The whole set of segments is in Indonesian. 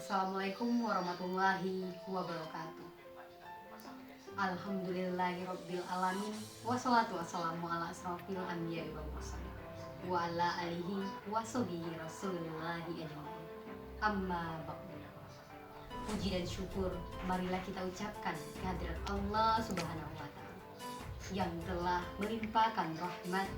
Assalamualaikum warahmatullahi wabarakatuh. Alhamdulillahirabbil alamin wassalatu wassalamu ala asrofil anbiya'i wal mursalin wa ala alihi wa sahbihi rasulillahi ajmain. Amma ba'du. Puji dan syukur marilah kita ucapkan kehadirat Allah Subhanahu wa taala yang telah melimpahkan rahmat,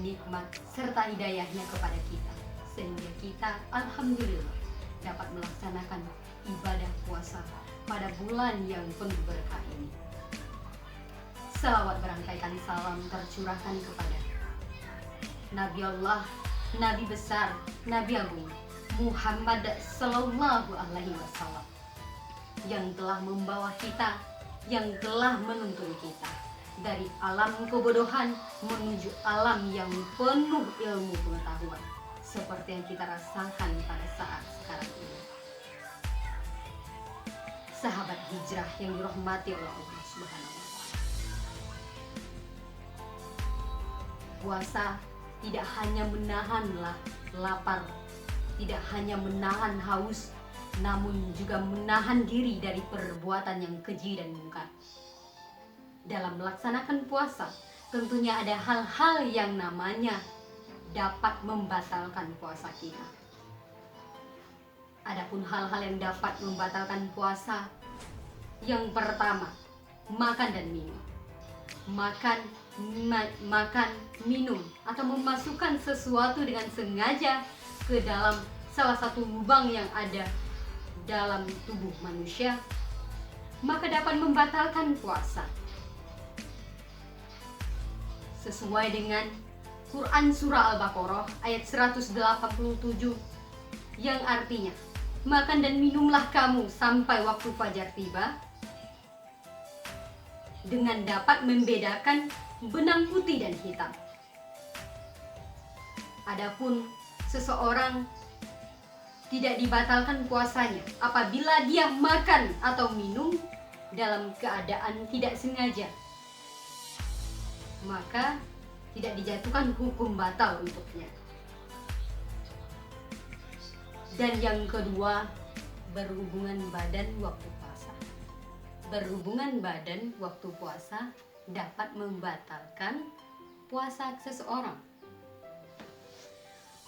nikmat serta hidayahnya kepada kita sehingga kita alhamdulillah dapat melaksanakan ibadah puasa pada bulan yang penuh berkah ini. Salawat berangkaikan salam tercurahkan kepada Nabi Allah, Nabi besar, Nabi agung Muhammad Sallallahu Alaihi Wasallam yang telah membawa kita, yang telah menuntun kita dari alam kebodohan menuju alam yang penuh ilmu pengetahuan seperti yang kita rasakan pada saat sekarang ini. Sahabat hijrah yang dirahmati oleh Allah Subhanahu wa taala. Puasa tidak hanya menahan lapar, tidak hanya menahan haus, namun juga menahan diri dari perbuatan yang keji dan mungkar. Dalam melaksanakan puasa, tentunya ada hal-hal yang namanya dapat membatalkan puasa kita. Adapun hal-hal yang dapat membatalkan puasa, yang pertama, makan dan minum. Makan, minum, atau memasukkan sesuatu dengan sengaja ke dalam salah satu lubang yang ada dalam tubuh manusia, maka dapat membatalkan puasa. Sesuai dengan Quran Surah Al-Baqarah ayat 187 yang artinya, makan dan minumlah kamu sampai waktu fajar tiba dengan dapat membedakan benang putih dan hitam. Adapun seseorang tidak dibatalkan puasanya apabila dia makan atau minum dalam keadaan tidak sengaja, maka tidak dijatuhkan hukum batal untuknya. Dan yang kedua, berhubungan badan waktu puasa. Berhubungan badan waktu puasa dapat membatalkan puasa seseorang.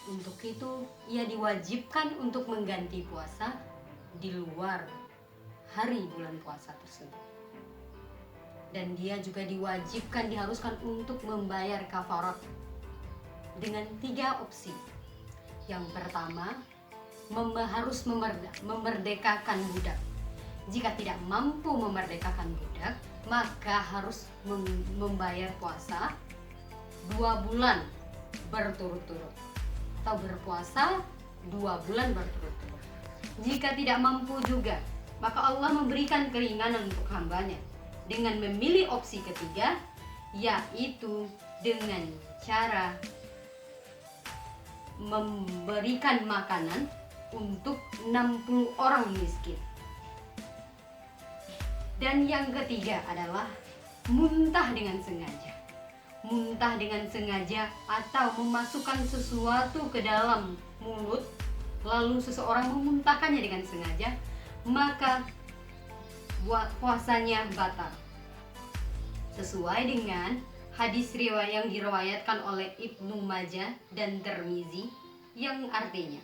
Untuk itu, ia diwajibkan untuk mengganti puasa di luar hari bulan puasa tersebut. Dan dia juga diwajibkan, diharuskan untuk membayar kafarat dengan 3 opsi. Yang pertama, harus memerdekakan budak. Jika tidak mampu memerdekakan budak, maka harus membayar puasa 2 bulan berturut-turut atau berpuasa 2 bulan berturut-turut. Jika tidak mampu juga, maka Allah memberikan keringanan untuk hambanya dengan memilih opsi ketiga, yaitu dengan cara memberikan makanan untuk 60 orang miskin. Dan yang ketiga adalah muntah dengan sengaja. Muntah dengan sengaja atau memasukkan sesuatu ke dalam mulut lalu seseorang memuntahkannya dengan sengaja, maka puasanya batal. Sesuai dengan hadis riwayat yang diriwayatkan oleh Ibnu Majah dan Tirmizi yang artinya,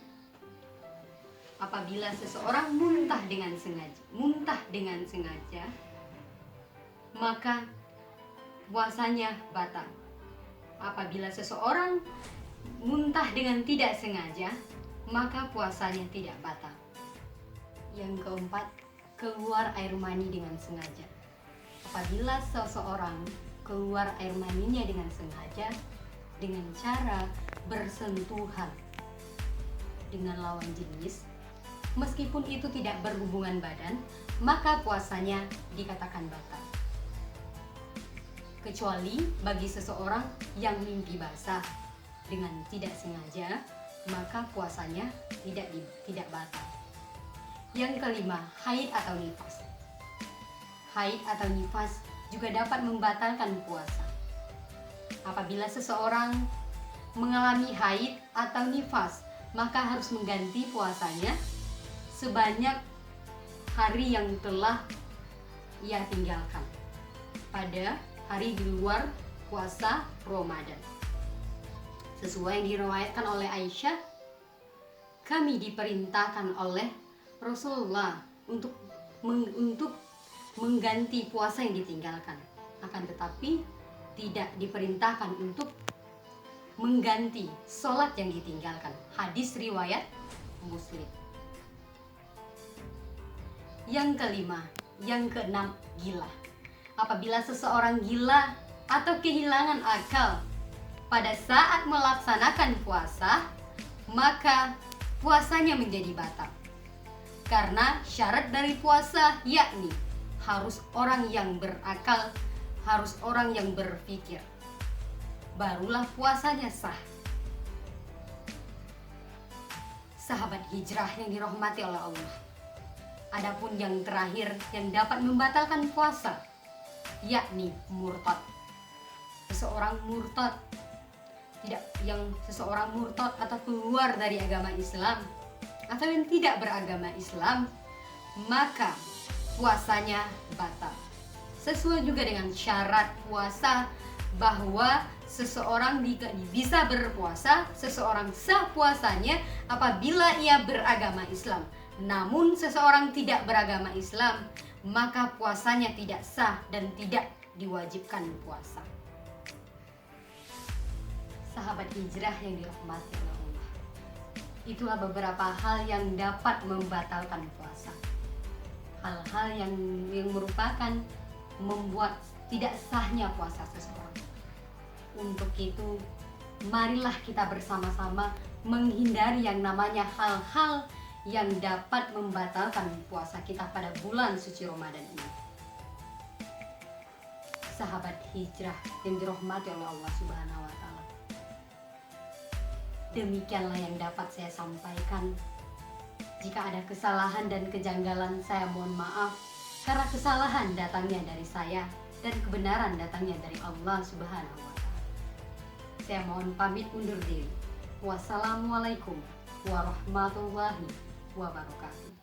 apabila seseorang muntah dengan sengaja, maka puasanya batal. Apabila seseorang muntah dengan tidak sengaja, maka puasanya tidak batal. Yang keempat, keluar air mani dengan sengaja. Apabila seseorang keluar air maninya dengan sengaja dengan cara bersentuhan dengan lawan jenis, meskipun itu tidak berhubungan badan, maka puasanya dikatakan batal. Kecuali bagi seseorang yang mimpi basah dengan tidak sengaja, maka puasanya tidak batal. Yang kelima, haid atau nifas. Haid atau nifas juga dapat membatalkan puasa. Apabila seseorang mengalami haid atau nifas, maka harus mengganti puasanya sebanyak hari yang telah ia tinggalkan pada hari di luar puasa Ramadan. Sesuai yang diriwayatkan oleh Aisyah, kami diperintahkan oleh Rasulullah untuk mengganti puasa yang ditinggalkan. Akan tetapi tidak diperintahkan untuk mengganti sholat yang ditinggalkan. Hadis riwayat Muslim. Yang kelima, yang keenam, gila. Apabila seseorang gila atau kehilangan akal pada saat melaksanakan puasa, maka puasanya menjadi batal. Karena syarat dari puasa yakni harus orang yang berakal, harus orang yang berpikir. Barulah puasanya sah. Sahabat hijrah yang dirahmati oleh Allah. Adapun yang terakhir yang dapat membatalkan puasa yakni murtad. Seseorang murtad atau keluar dari agama Islam atau yang tidak beragama Islam, maka puasanya batal. Sesuai juga dengan syarat puasa bahwa seseorang bisa berpuasa, seseorang sah puasanya apabila ia beragama Islam. Namun seseorang tidak beragama Islam, maka puasanya tidak sah dan tidak diwajibkan puasa. Sahabat hijrah yang dirahmati oleh Allah, itulah beberapa hal yang dapat membatalkan puasa. Hal-hal yang merupakan membuat tidak sahnya puasa seseorang. Untuk itu, marilah kita bersama-sama menghindari yang namanya hal-hal yang dapat membatalkan puasa kita pada bulan suci Ramadan ini. Sahabat hijrah yang dirahmati oleh Allah Subhanahu wa Ta'ala, demikianlah yang dapat saya sampaikan. Jika ada kesalahan dan kejanggalan, saya mohon maaf, karena kesalahan datangnya dari saya dan kebenaran datangnya dari Allah Subhanahu wa Ta'ala. Saya mohon pamit undur diri. Wassalamualaikum warahmatullahi wabarakatuh.